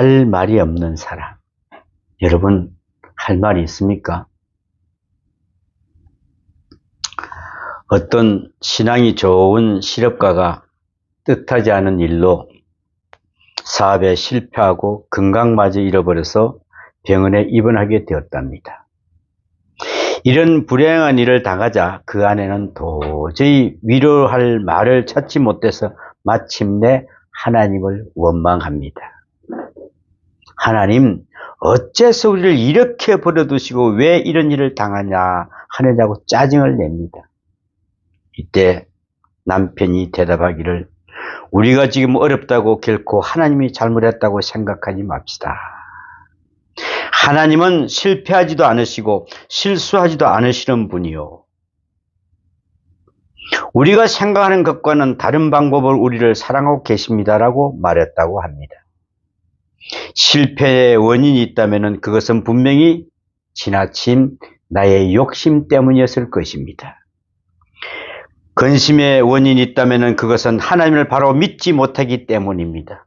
할 말이 없는 사람. 여러분, 할 말이 있습니까? 어떤 신앙이 좋은 실업가가 뜻하지 않은 일로 사업에 실패하고 건강마저 잃어버려서 병원에 입원하게 되었답니다. 이런 불행한 일을 당하자 그 아내는 도저히 위로할 말을 찾지 못해서 마침내 하나님을 원망합니다. 하나님, 어째서 우리를 이렇게 버려두시고 왜 이런 일을 당하냐 하느냐고 짜증을 냅니다. 이때 남편이 대답하기를, 우리가 지금 어렵다고 결코 하나님이 잘못했다고 생각하지 맙시다. 하나님은 실패하지도 않으시고 실수하지도 않으시는 분이요, 우리가 생각하는 것과는 다른 방법으로 우리를 사랑하고 계십니다라고 말했다고 합니다. 실패의 원인이 있다면 그것은 분명히 지나친 나의 욕심 때문이었을 것입니다. 근심의 원인이 있다면 그것은 하나님을 바로 믿지 못하기 때문입니다.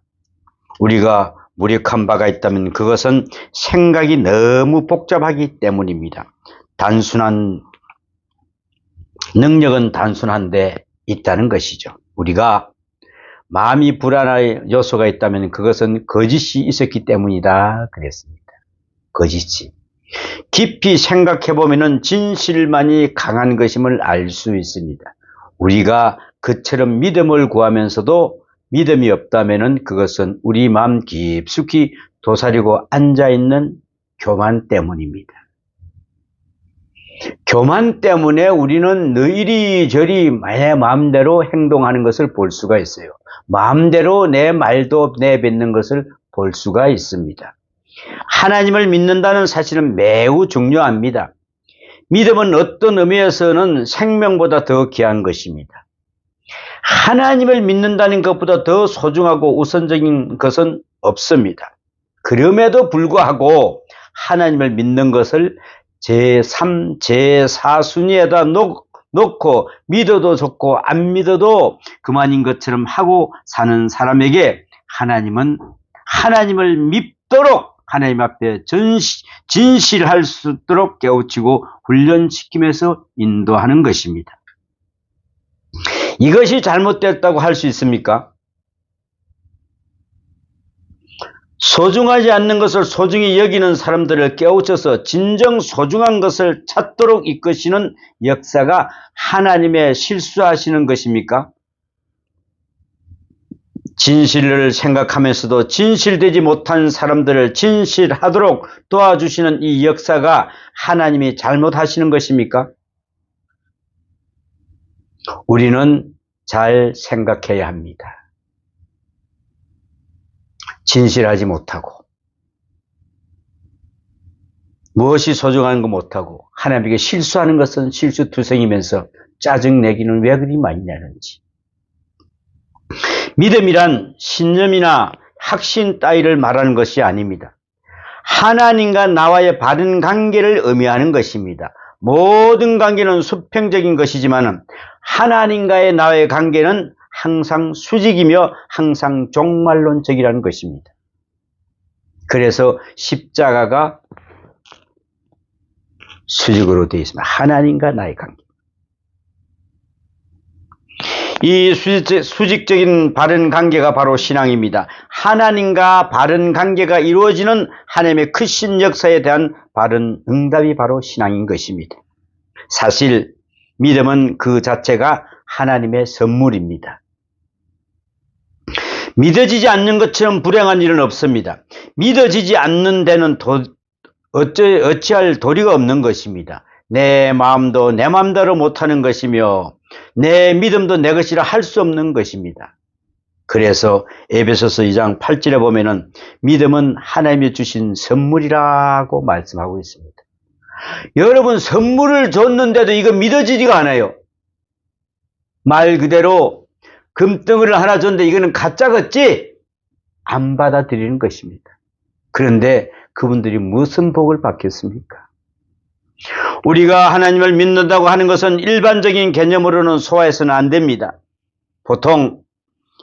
우리가 무력한 바가 있다면 그것은 생각이 너무 복잡하기 때문입니다. 능력은 단순한데 있다는 것이죠. 우리가 마음이 불안할 요소가 있다면 그것은 거짓이 있었기 때문이다 그랬습니다. 거짓이. 깊이 생각해보면 진실만이 강한 것임을 알 수 있습니다. 우리가 그처럼 믿음을 구하면서도 믿음이 없다면 그것은 우리 마음 깊숙이 도사리고 앉아있는 교만 때문입니다. 교만 때문에 우리는 이리저리 내 마음대로 행동하는 것을 볼 수가 있어요. 마음대로 내 말도 내뱉는 것을 볼 수가 있습니다. 하나님을 믿는다는 사실은 매우 중요합니다. 믿음은 어떤 의미에서는 생명보다 더 귀한 것입니다. 하나님을 믿는다는 것보다 더 소중하고 우선적인 것은 없습니다. 그럼에도 불구하고 하나님을 믿는 것을 제3, 제4순위에다 놓고 믿어도 좋고 안 믿어도 그만인 것처럼 하고 사는 사람에게 하나님은 하나님을 믿도록 하나님 앞에 진실할 수 있도록 깨우치고 훈련시키면서 인도하는 것입니다. 이것이 잘못됐다고 할 수 있습니까? 소중하지 않는 것을 소중히 여기는 사람들을 깨우쳐서 진정 소중한 것을 찾도록 이끄시는 역사가 하나님의 실수하시는 것입니까? 진실을 생각하면서도 진실되지 못한 사람들을 진실하도록 도와주시는 이 역사가 하나님이 잘못하시는 것입니까? 우리는 잘 생각해야 합니다. 진실하지 못하고 무엇이 소중한 거 못하고 하나님에게 실수하는 것은 실수투성이면서 짜증내기는 왜 그리 많이 내는지. 믿음이란 신념이나 확신 따위를 말하는 것이 아닙니다. 하나님과 나와의 바른 관계를 의미하는 것입니다. 모든 관계는 수평적인 것이지만 하나님과의 나와의 관계는 항상 수직이며 항상 종말론적이라는 것입니다. 그래서 십자가가 수직으로 되어 있습니다. 하나님과 나의 관계. 이 수직적인 바른 관계가 바로 신앙입니다. 하나님과 바른 관계가 이루어지는 하나님의 크신 역사에 대한 바른 응답이 바로 신앙인 것입니다. 사실 믿음은 그 자체가 하나님의 선물입니다. 믿어지지 않는 것처럼 불행한 일은 없습니다. 믿어지지 않는 데는 어찌할 도리가 없는 것입니다. 내 마음도 내 마음대로 못하는 것이며 내 믿음도 내 것이라 할 수 없는 것입니다. 그래서 에베소서 2장 8절에 보면은 믿음은 하나님이 주신 선물이라고 말씀하고 있습니다. 여러분, 선물을 줬는데도 이거 믿어지지가 않아요. 말 그대로 금덩어리를 하나 줬는데 이거는 가짜겠지? 안 받아들이는 것입니다. 그런데 그분들이 무슨 복을 받겠습니까? 우리가 하나님을 믿는다고 하는 것은 일반적인 개념으로는 소화해서는 안 됩니다. 보통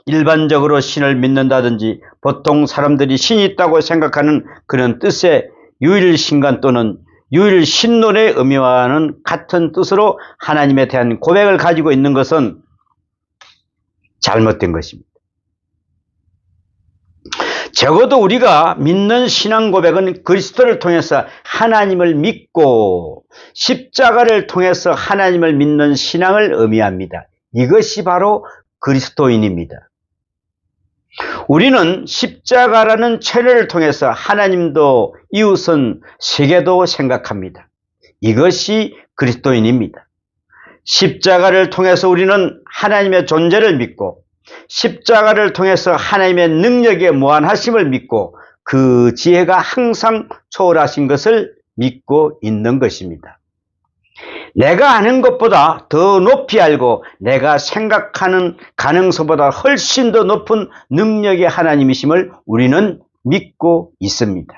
일반적으로 신을 믿는다든지 보통 사람들이 신이 있다고 생각하는 그런 뜻의 유일신간 또는 유일신론의 의미와는 같은 뜻으로 하나님에 대한 고백을 가지고 있는 것은 잘못된 것입니다. 적어도 우리가 믿는 신앙 고백은 그리스도를 통해서 하나님을 믿고 십자가를 통해서 하나님을 믿는 신앙을 의미합니다. 이것이 바로 그리스도인입니다. 우리는 십자가라는 체례를 통해서 하나님도 이웃은 세계도 생각합니다. 이것이 그리스도인입니다. 십자가를 통해서 우리는 하나님의 존재를 믿고 십자가를 통해서 하나님의 능력의 무한하심을 믿고 그 지혜가 항상 초월하신 것을 믿고 있는 것입니다. 내가 아는 것보다 더 높이 알고 내가 생각하는 가능성보다 훨씬 더 높은 능력의 하나님이심을 우리는 믿고 있습니다.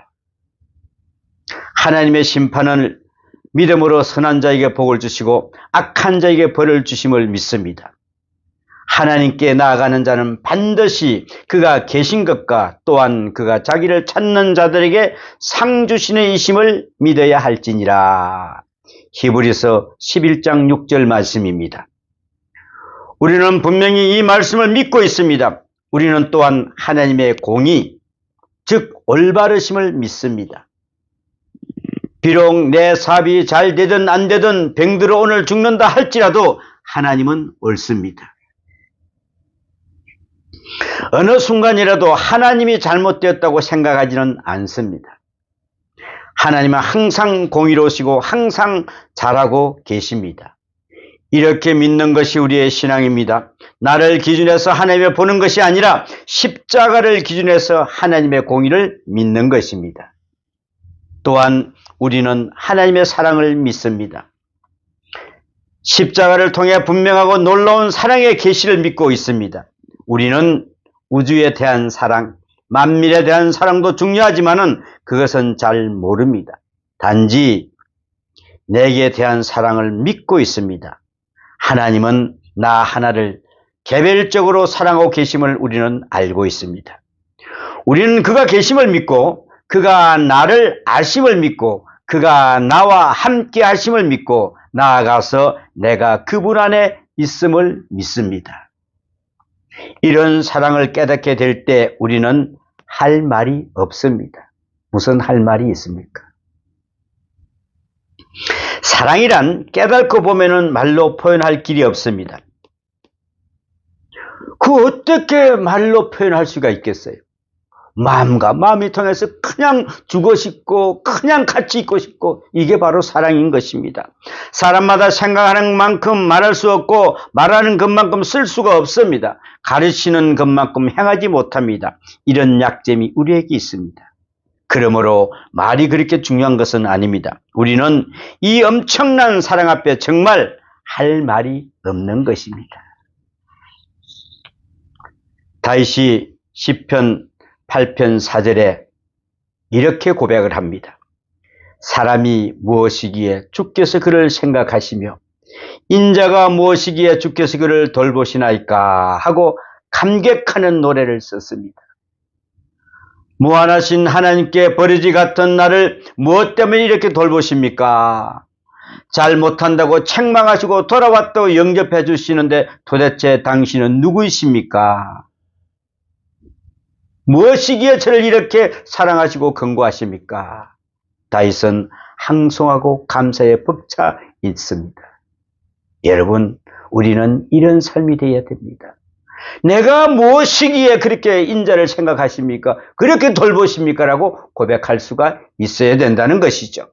하나님의 심판을 믿음으로 선한 자에게 복을 주시고 악한 자에게 벌을 주심을 믿습니다. 하나님께 나아가는 자는 반드시 그가 계신 것과 또한 그가 자기를 찾는 자들에게 상 주시는 이심을 믿어야 할지니라. 히브리서 11장 6절 말씀입니다. 우리는 분명히 이 말씀을 믿고 있습니다. 우리는 또한 하나님의 공의, 즉 올바르심을 믿습니다. 비록 내 사업이 잘 되든 안 되든 병들어 오늘 죽는다 할지라도 하나님은 옳습니다. 어느 순간이라도 하나님이 잘못되었다고 생각하지는 않습니다. 하나님은 항상 공의로우시고 항상 잘하고 계십니다. 이렇게 믿는 것이 우리의 신앙입니다. 나를 기준해서 하나님을 보는 것이 아니라 십자가를 기준해서 하나님의 공의를 믿는 것입니다. 또한 우리는 하나님의 사랑을 믿습니다. 십자가를 통해 분명하고 놀라운 사랑의 계시를 믿고 있습니다. 우리는 우주에 대한 사랑, 만민에 대한 사랑도 중요하지만은 그것은 잘 모릅니다. 단지 내게 대한 사랑을 믿고 있습니다. 하나님은 나 하나를 개별적으로 사랑하고 계심을 우리는 알고 있습니다. 우리는 그가 계심을 믿고 그가 나를 아심을 믿고 그가 나와 함께 하심을 믿고 나아가서 내가 그분 안에 있음을 믿습니다. 이런 사랑을 깨닫게 될 때 우리는 할 말이 없습니다. 무슨 할 말이 있습니까? 사랑이란 깨닫고 보면은 말로 표현할 길이 없습니다. 그 어떻게 말로 표현할 수가 있겠어요? 마음과 마음이 통해서 그냥 주고 싶고 그냥 같이 있고 싶고 이게 바로 사랑인 것입니다. 사람마다 생각하는 만큼 말할 수 없고 말하는 것만큼 쓸 수가 없습니다. 가르치는 것만큼 행하지 못합니다. 이런 약점이 우리에게 있습니다. 그러므로 말이 그렇게 중요한 것은 아닙니다. 우리는 이 엄청난 사랑 앞에 정말 할 말이 없는 것입니다. 다윗이 시편 8편 4절에 이렇게 고백을 합니다. 사람이 무엇이기에 주께서 그를 생각하시며 인자가 무엇이기에 주께서 그를 돌보시나이까 하고 감격하는 노래를 썼습니다. 무한하신 하나님께 버리지 같은 나를 무엇 때문에 이렇게 돌보십니까? 잘못한다고 책망하시고 돌아왔다고 영접해 주시는데 도대체 당신은 누구이십니까? 무엇이기에 저를 이렇게 사랑하시고 긍고하십니까? 다윗은 항송하고 감사에 벅차 있습니다. 여러분, 우리는 이런 삶이 되어야 됩니다. 내가 무엇이기에 그렇게 인자를 생각하십니까? 그렇게 돌보십니까? 라고 고백할 수가 있어야 된다는 것이죠.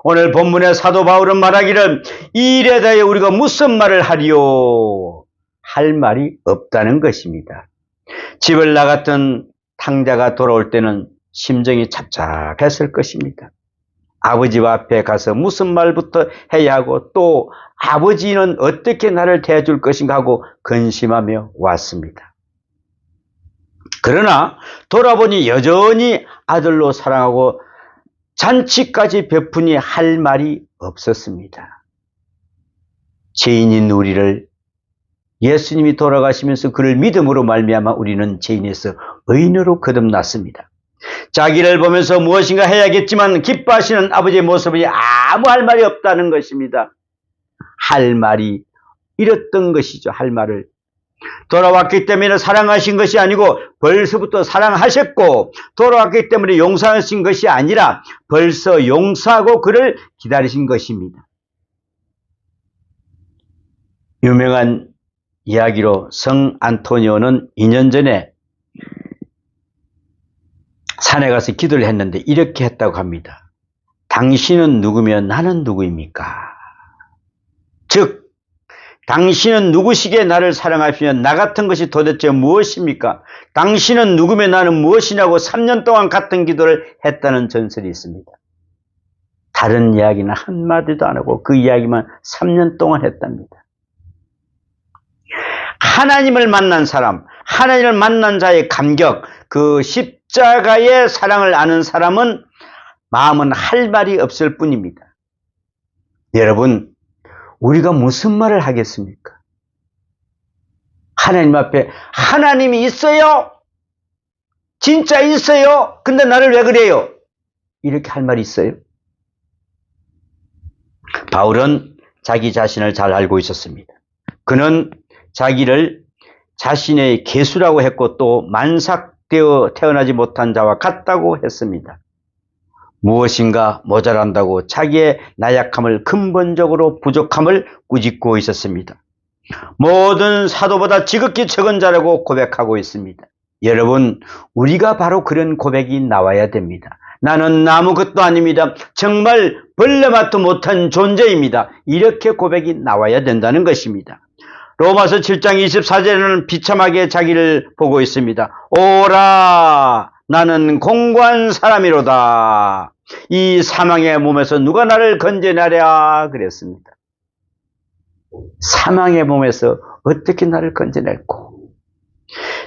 오늘 본문의 사도 바울은 말하기를 이 일에 대해 우리가 무슨 말을 하리요? 할 말이 없다는 것입니다. 집을 나갔던 탕자가 돌아올 때는 심정이 착잡했을 것입니다. 아버지 앞에 가서 무슨 말부터 해야 하고 또 아버지는 어떻게 나를 대해줄 것인가 하고 근심하며 왔습니다. 그러나 돌아보니 여전히 아들로 사랑하고 잔치까지 베푸니 할 말이 없었습니다. 죄인인 우리를 예수님이 돌아가시면서 그를 믿음으로 말미암아 우리는 죄인에서 의인으로 거듭났습니다. 자기를 보면서 무엇인가 해야겠지만 기뻐하시는 아버지의 모습이 아무 할 말이 없다는 것입니다. 할 말이 잃었던 것이죠. 할 말을. 돌아왔기 때문에 사랑하신 것이 아니고 벌써부터 사랑하셨고, 돌아왔기 때문에 용서하신 것이 아니라 벌써 용서하고 그를 기다리신 것입니다. 유명한 이야기로 성 안토니오는 2년 전에 산에 가서 기도를 했는데 이렇게 했다고 합니다. 당신은 누구면 나는 누구입니까? 즉, 당신은 누구시기에 나를 사랑하시면 나 같은 것이 도대체 무엇입니까? 당신은 누구면 나는 무엇이냐고 3년 동안 같은 기도를 했다는 전설이 있습니다. 다른 이야기는 한마디도 안 하고 그 이야기만 3년 동안 했답니다. 하나님을 만난 사람, 하나님을 만난 자의 감격, 그 십자가의 사랑을 아는 사람은 마음은 할 말이 없을 뿐입니다. 여러분, 우리가 무슨 말을 하겠습니까? 하나님 앞에 하나님이 있어요? 진짜 있어요? 근데 나를 왜 그래요? 이렇게 할 말이 있어요? 바울은 자기 자신을 잘 알고 있었습니다. 그는 자기를 자신의 개수라고 했고 또 만삭되어 태어나지 못한 자와 같다고 했습니다. 무엇인가 모자란다고 자기의 나약함을 근본적으로 부족함을 꾸짖고 있었습니다. 모든 사도보다 지극히 적은 자라고 고백하고 있습니다. 여러분, 우리가 바로 그런 고백이 나와야 됩니다. 나는 아무것도 아닙니다. 정말 벌레맛도 못한 존재입니다. 이렇게 고백이 나와야 된다는 것입니다. 로마서 7장 24절에는 비참하게 자기를 보고 있습니다. 오라, 나는 공고한 사람이로다. 이 사망의 몸에서 누가 나를 건져내랴 그랬습니다. 사망의 몸에서 어떻게 나를 건져낼고,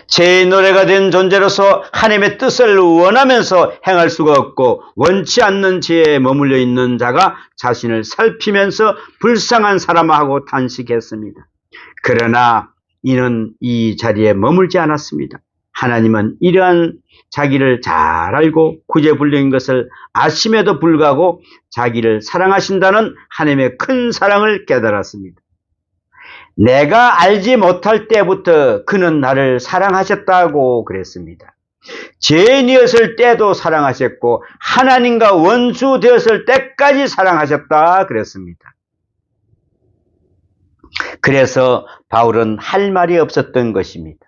제 노래가 된 존재로서 하나님의 뜻을 원하면서 행할 수가 없고 원치 않는 죄에 머물러 있는 자가 자신을 살피면서 불쌍한 사람하고 탄식했습니다. 그러나 이는 이 자리에 머물지 않았습니다. 하나님은 이러한 자기를 잘 알고 구제불능인 것을 아심에도 불구하고 자기를 사랑하신다는 하나님의 큰 사랑을 깨달았습니다. 내가 알지 못할 때부터 그는 나를 사랑하셨다고 그랬습니다. 죄인이었을 때도 사랑하셨고 하나님과 원수 되었을 때까지 사랑하셨다 그랬습니다. 그래서 바울은 할 말이 없었던 것입니다.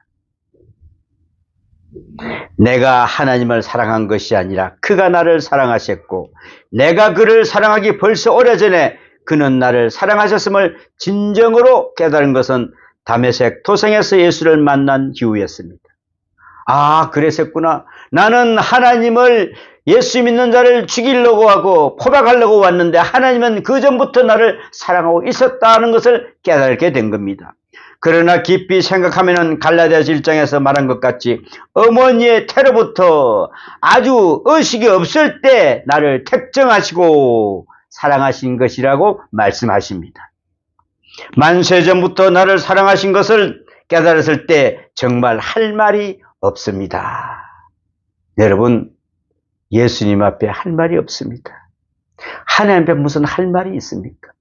내가 하나님을 사랑한 것이 아니라 그가 나를 사랑하셨고 내가 그를 사랑하기 벌써 오래전에 그는 나를 사랑하셨음을 진정으로 깨달은 것은 다메섹 도성에서 예수를 만난 이후였습니다. 아, 그랬었구나. 나는 하나님을, 예수 믿는 자를 죽이려고 하고 포박하려고 왔는데 하나님은 그전부터 나를 사랑하고 있었다는 것을 깨닫게 된 겁니다. 그러나 깊이 생각하면 갈라디아서 1장에서 말한 것 같이 어머니의 태로부터 아주 의식이 없을 때 나를 택정하시고 사랑하신 것이라고 말씀하십니다. 만세전부터 나를 사랑하신 것을 깨달았을 때 정말 할 말이 없습니다. 여러분, 예수님 앞에 할 말이 없습니다. 하나님 앞에 무슨 할 말이 있습니까?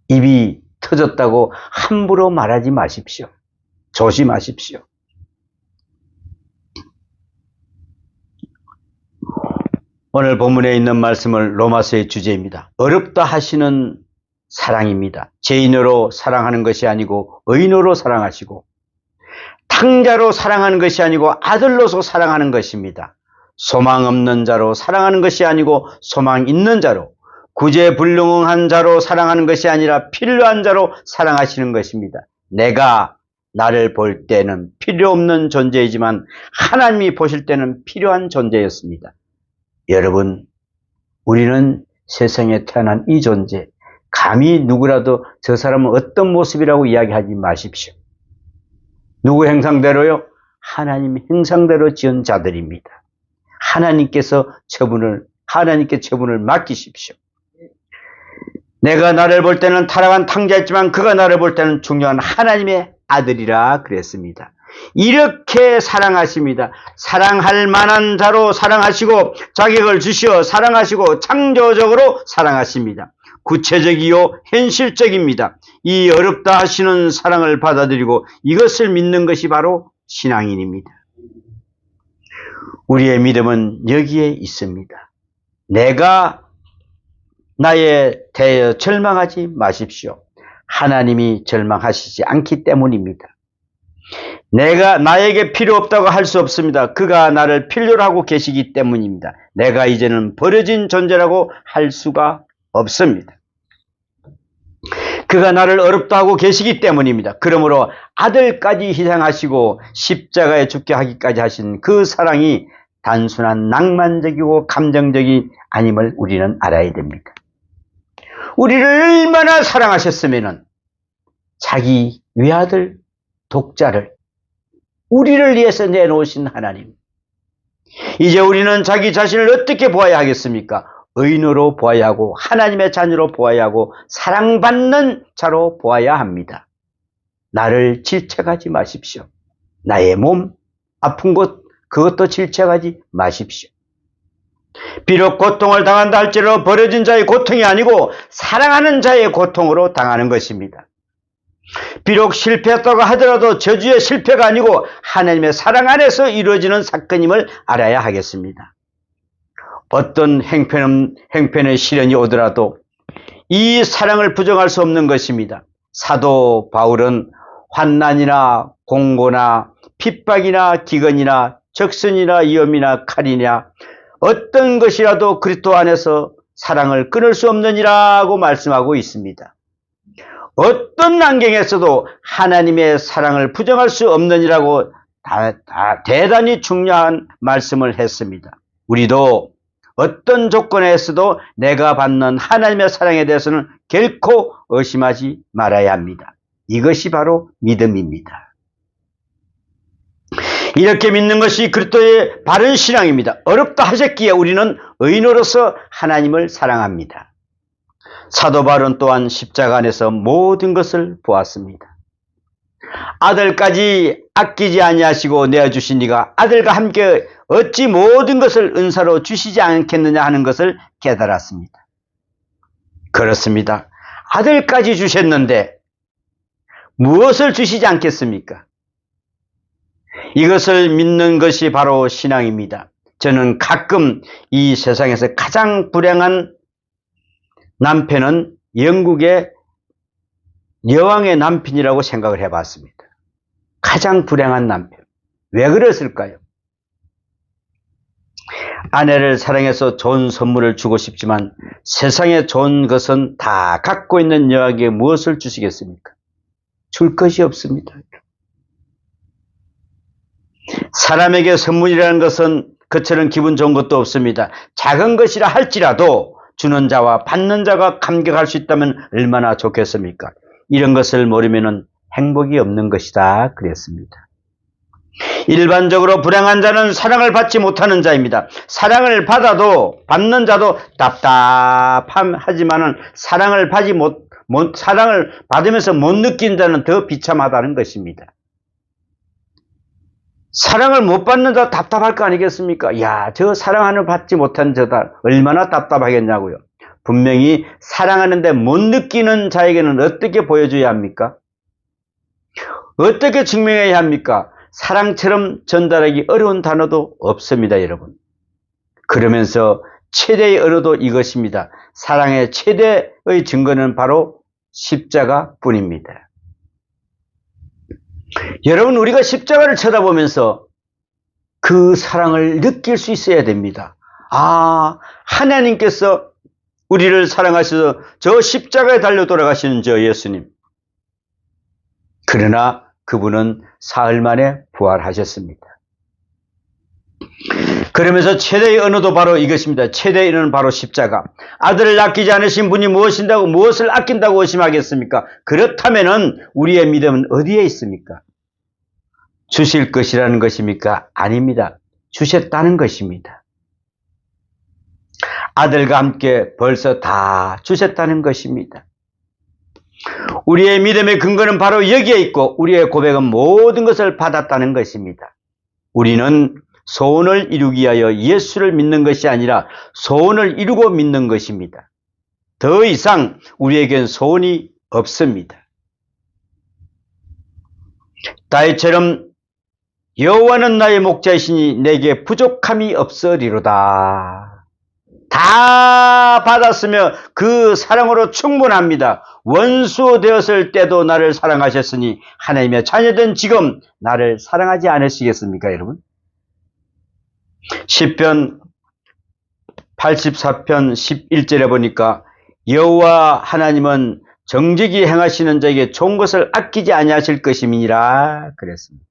입이 터졌다고 함부로 말하지 마십시오. 조심하십시오. 오늘 본문에 있는 말씀은 로마서의 주제입니다. 어렵다 하시는 사랑입니다. 죄인으로 사랑하는 것이 아니고 의인으로 사랑하시고 탕자로 사랑하는 것이 아니고 아들로서 사랑하는 것입니다. 소망 없는 자로 사랑하는 것이 아니고 소망 있는 자로, 구제불능한 자로 사랑하는 것이 아니라 필요한 자로 사랑하시는 것입니다. 내가 나를 볼 때는 필요 없는 존재이지만 하나님이 보실 때는 필요한 존재였습니다. 여러분, 우리는 세상에 태어난 이 존재, 감히 누구라도 저 사람은 어떤 모습이라고 이야기하지 마십시오. 누구 형상대로요? 하나님 형상대로 지은 자들입니다. 하나님께 처분을 맡기십시오. 내가 나를 볼 때는 타락한 탕자였지만 그가 나를 볼 때는 중요한 하나님의 아들이라 그랬습니다. 이렇게 사랑하십니다. 사랑할 만한 자로 사랑하시고 자격을 주시어 사랑하시고 창조적으로 사랑하십니다. 구체적이요 현실적입니다. 이 어렵다 하시는 사랑을 받아들이고 이것을 믿는 것이 바로 신앙인입니다. 우리의 믿음은 여기에 있습니다. 내가 나에 대하여 절망하지 마십시오. 하나님이 절망하시지 않기 때문입니다. 내가 나에게 필요 없다고 할 수 없습니다. 그가 나를 필요로 하고 계시기 때문입니다. 내가 이제는 버려진 존재라고 할 수가 없습니다. 그가 나를 어렵다 하고 계시기 때문입니다. 그러므로 아들까지 희생하시고 십자가에 죽게 하기까지 하신 그 사랑이 단순한 낭만적이고 감정적이 아님을 우리는 알아야 됩니다. 우리를 얼마나 사랑하셨으면 자기 외아들 독자를 우리를 위해서 내놓으신 하나님. 이제 우리는 자기 자신을 어떻게 보아야 하겠습니까? 의인으로 보아야 하고 하나님의 자녀로 보아야 하고 사랑받는 자로 보아야 합니다. 나를 질책하지 마십시오. 나의 몸 아픈 것 그것도 질책하지 마십시오. 비록 고통을 당한다 할지라도 버려진 자의 고통이 아니고 사랑하는 자의 고통으로 당하는 것입니다. 비록 실패했다고 하더라도 저주의 실패가 아니고 하나님의 사랑 안에서 이루어지는 사건임을 알아야 하겠습니다. 어떤 행편의 시련이 오더라도 이 사랑을 부정할 수 없는 것입니다. 사도 바울은 환난이나 공고나 핍박이나 기근이나 적선이나 위험이나 칼이나 어떤 것이라도 그리스도 안에서 사랑을 끊을 수 없느니라고 말씀하고 있습니다. 어떤 환경에서도 하나님의 사랑을 부정할 수 없느니라고 대단히 중요한 말씀을 했습니다. 우리도 어떤 조건에서도 내가 받는 하나님의 사랑에 대해서는 결코 의심하지 말아야 합니다. 이것이 바로 믿음입니다. 이렇게 믿는 것이 그리스도의 바른 신앙입니다. 어렵다 하셨기에 우리는 의인으로서 하나님을 사랑합니다. 사도 바울은 또한 십자가 안에서 모든 것을 보았습니다. 아들까지 아끼지 아니하시고 내어주신 이가 아들과 함께 어찌 모든 것을 은사로 주시지 않겠느냐 하는 것을 깨달았습니다. 그렇습니다. 아들까지 주셨는데 무엇을 주시지 않겠습니까? 이것을 믿는 것이 바로 신앙입니다. 저는 가끔 이 세상에서 가장 불행한 남편은 영국의 여왕의 남편이라고 생각을 해봤습니다. 가장 불행한 남편. 왜 그랬을까요? 아내를 사랑해서 좋은 선물을 주고 싶지만 세상에 좋은 것은 다 갖고 있는 여왕에게 무엇을 주시겠습니까? 줄 것이 없습니다. 사람에게 선물이라는 것은 그처럼 기분 좋은 것도 없습니다. 작은 것이라 할지라도 주는 자와 받는 자가 감격할 수 있다면 얼마나 좋겠습니까? 이런 것을 모르면 행복이 없는 것이다 그랬습니다. 일반적으로 불행한 자는 사랑을 받지 못하는 자입니다. 사랑을 받아도 받는 자도 답답하지만은 사랑을 받으면서 못 느낀 자는 더 비참하다는 것입니다. 사랑을 못 받는 자 답답할 거 아니겠습니까? 야, 저 사랑을 받지 못한 저다 얼마나 답답하겠냐고요. 분명히 사랑하는데 못 느끼는 자에게는 어떻게 보여줘야 합니까? 어떻게 증명해야 합니까? 사랑처럼 전달하기 어려운 단어도 없습니다, 여러분. 그러면서 최대의 언어도 이것입니다. 사랑의 최대의 증거는 바로 십자가뿐입니다. 여러분, 우리가 십자가를 쳐다보면서 그 사랑을 느낄 수 있어야 됩니다. 아, 하나님께서 우리를 사랑하셔서 저 십자가에 달려 돌아가시는 저 예수님. 그러나 그분은 사흘 만에 부활하셨습니다. 그러면서 최대의 언어도 바로 이것입니다. 최대의 언어는 바로 십자가. 아들을 아끼지 않으신 분이 무엇을 아낀다고 의심하겠습니까? 그렇다면은 우리의 믿음은 어디에 있습니까? 주실 것이라는 것입니까? 아닙니다. 주셨다는 것입니다. 아들과 함께 벌써 다 주셨다는 것입니다. 우리의 믿음의 근거는 바로 여기에 있고 우리의 고백은 모든 것을 받았다는 것입니다. 우리는 소원을 이루기 위하여 예수를 믿는 것이 아니라 소원을 이루고 믿는 것입니다. 더 이상 우리에겐 소원이 없습니다. 다윗처럼 여호와는 나의 목자이시니 내게 부족함이 없으리로다. 다 받았으며 그 사랑으로 충분합니다. 원수 되었을 때도 나를 사랑하셨으니 하나님의 자녀된 지금 나를 사랑하지 않으시겠습니까, 여러분? 시편 84편 11절에 보니까 여호와 하나님은 정직히 행하시는 자에게 좋은 것을 아끼지 아니하실 것임이니라 그랬습니다.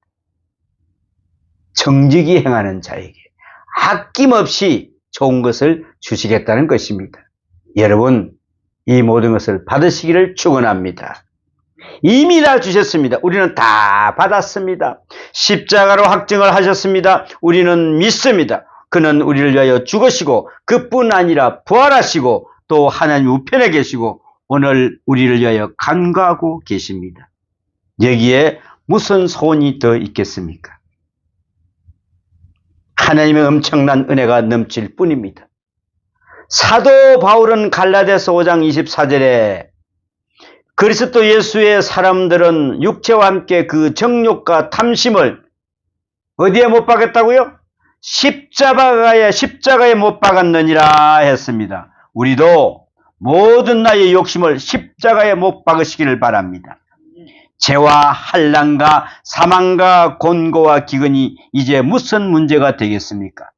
정직히 행하는 자에게 아낌없이 좋은 것을 주시겠다는 것입니다. 여러분, 이 모든 것을 받으시기를 축원합니다. 이미 다 주셨습니다. 우리는 다 받았습니다. 십자가로 확증을 하셨습니다. 우리는 믿습니다. 그는 우리를 위하여 죽으시고 그뿐 아니라 부활하시고 또 하나님 우편에 계시고 오늘 우리를 위하여 간구하고 계십니다. 여기에 무슨 소원이 더 있겠습니까? 하나님의 엄청난 은혜가 넘칠 뿐입니다. 사도 바울은 갈라디아서 5장 24절에 그리스도 예수의 사람들은 육체와 함께 그 정욕과 탐심을 어디에 못 박았다고요? 십자가에 못 박았느니라 했습니다. 우리도 모든 나의 욕심을 십자가에 못 박으시기를 바랍니다. 죄와 한란과 사망과 곤고와 기근이 이제 무슨 문제가 되겠습니까?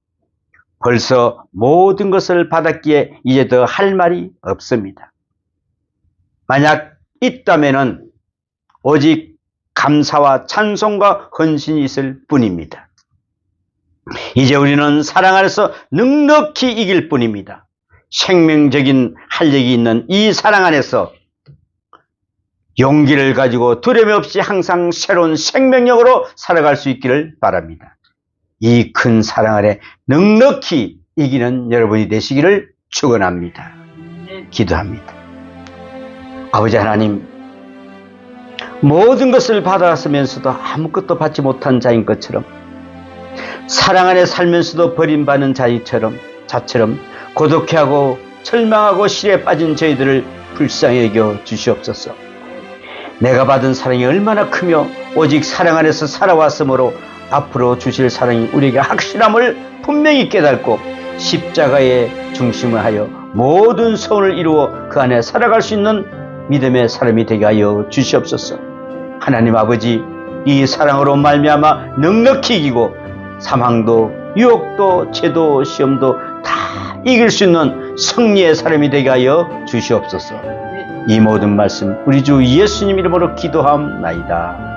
벌써 모든 것을 받았기에 이제 더 할 말이 없습니다. 만약 있다면은 오직 감사와 찬송과 헌신이 있을 뿐입니다. 이제 우리는 사랑 안에서 넉넉히 이길 뿐입니다. 생명적인 활력이 있는 이 사랑 안에서 용기를 가지고 두려움 없이 항상 새로운 생명력으로 살아갈 수 있기를 바랍니다. 이 큰 사랑 아래 넉넉히 이기는 여러분이 되시기를 축원합니다. 기도합니다. 아버지 하나님, 모든 것을 받았으면서도 아무것도 받지 못한 자인 것처럼 사랑 안에 살면서도 버림받는 자처럼 고독해하고 절망하고 실에 빠진 저희들을 불쌍히 여겨 주시옵소서. 내가 받은 사랑이 얼마나 크며 오직 사랑 안에서 살아왔으므로 앞으로 주실 사랑이 우리에게 확실함을 분명히 깨닫고 십자가의 중심을 하여 모든 소원을 이루어 그 안에 살아갈 수 있는 믿음의 사람이 되게 하여 주시옵소서. 하나님 아버지, 이 사랑으로 말미암아 넉넉히 이기고 사망도 유혹도 죄도 시험도 다 이길 수 있는 승리의 사람이 되게 하여 주시옵소서. 이 모든 말씀 우리 주 예수님 이름으로 기도하옵나이다.